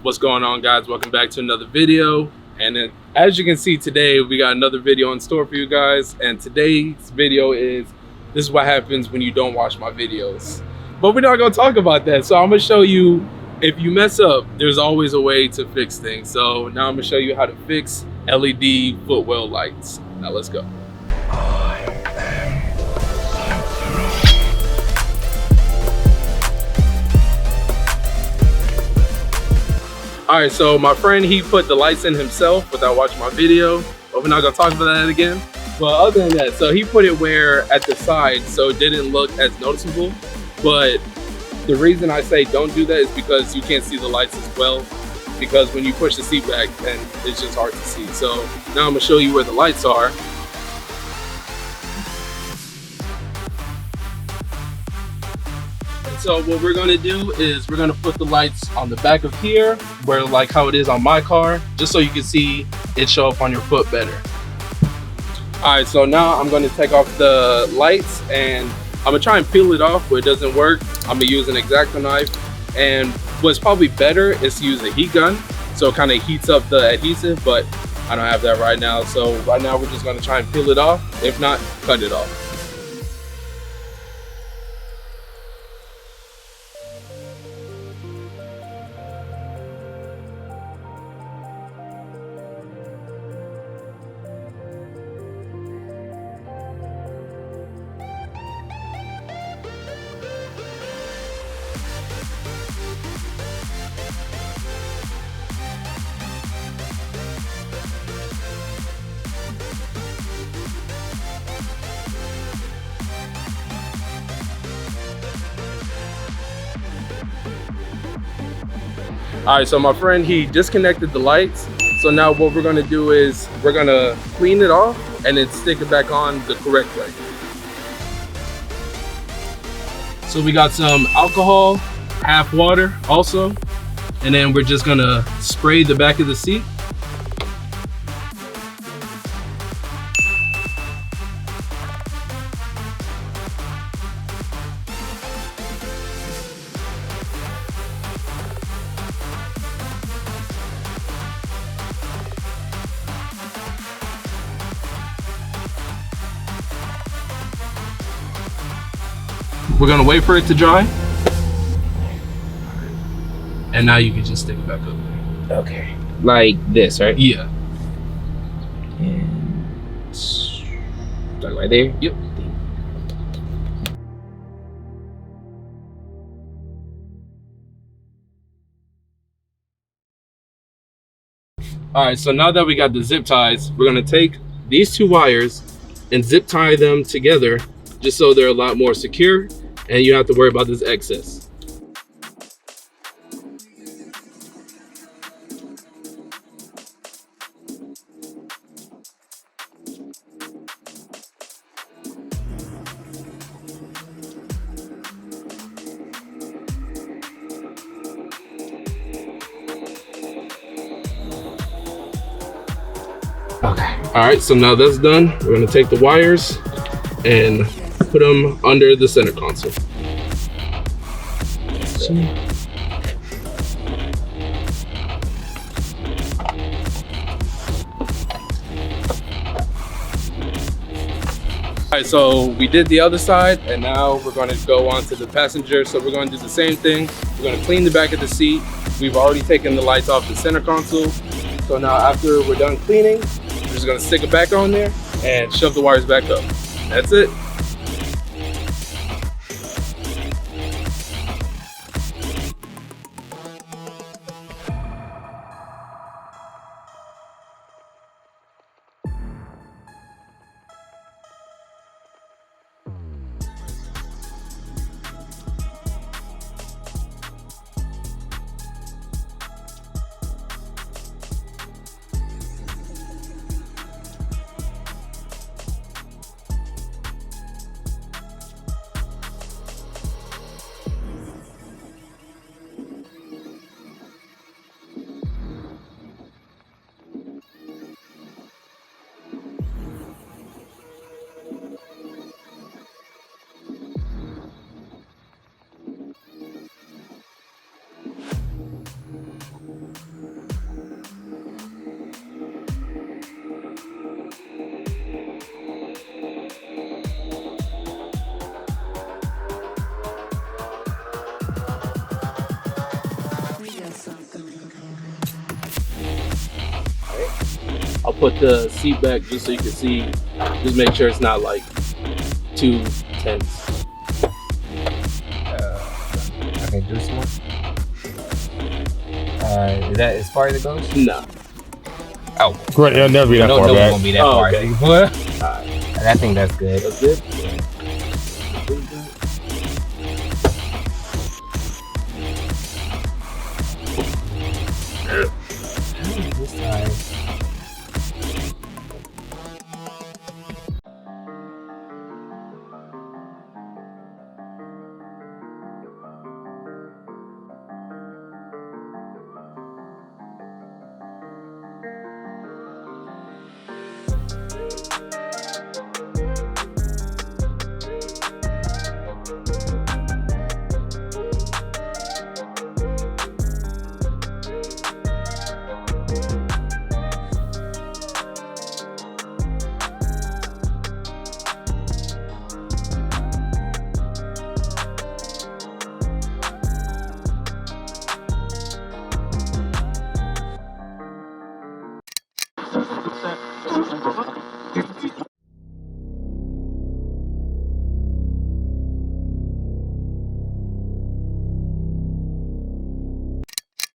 What's going on, guys? Welcome back to another video. And then, as you can see today, we got another video in store for you guys. And today's video is, this is what happens when you don't watch my videos. But we're not gonna talk about that. So I'm gonna show you, if you mess up, there's always a way to fix things. So now I'm gonna show you how to fix LED Footwell lights. Now let's go. All right, so my friend, he put the lights in himself without watching my video, but we're not gonna talk about that again. But other than that, so he put it where at the side, so it didn't look as noticeable. But the reason I say don't do that is because you can't see the lights as well, because when you push the seat back, then it's just hard to see. So now I'm gonna show you where the lights are. So what we're gonna do is we're gonna put the lights on the back of here, where like how it is on my car, just so you can see it show up on your foot better. All right, so now I'm gonna take off the lights and I'm gonna try and peel it off. Where it doesn't work, I'm gonna use an X-Acto knife. And what's probably better is to use a heat gun, so it kind of heats up the adhesive, but I don't have that right now. So right now we're just gonna try and peel it off. If not, cut it off. All right, so my friend, he disconnected the lights. So now what we're gonna do is we're gonna clean it off and then stick it back on the correct way. So we got some alcohol, half water also, and then we're just gonna spray the back of the seat. We're gonna wait for it to dry. And now you can just stick it back up there. Okay. Like this, right? Yeah. And like right there? Yep. All right, so now that we got the zip ties, we're gonna take these two wires and zip tie them together just so they're a lot more secure and you don't have to worry about this excess. Okay. All right, so now that's done. We're gonna take the wires and put them under the center console. All right, so we did the other side and now we're gonna go on to the passenger. So we're gonna do the same thing. We're gonna clean the back of the seat. We've already taken the lights off the center console. So now after we're done cleaning, we're just gonna stick it back on there and shove the wires back up. That's it. I'll put the seat back just so you can see. Just make sure it's not like too tense. Okay, do some more. Is that as far as it goes? No. Oh, Right, it'll never be that far no, it back. won't be that Oh, far. okay. But Alright. I think that's good. That's good? This side.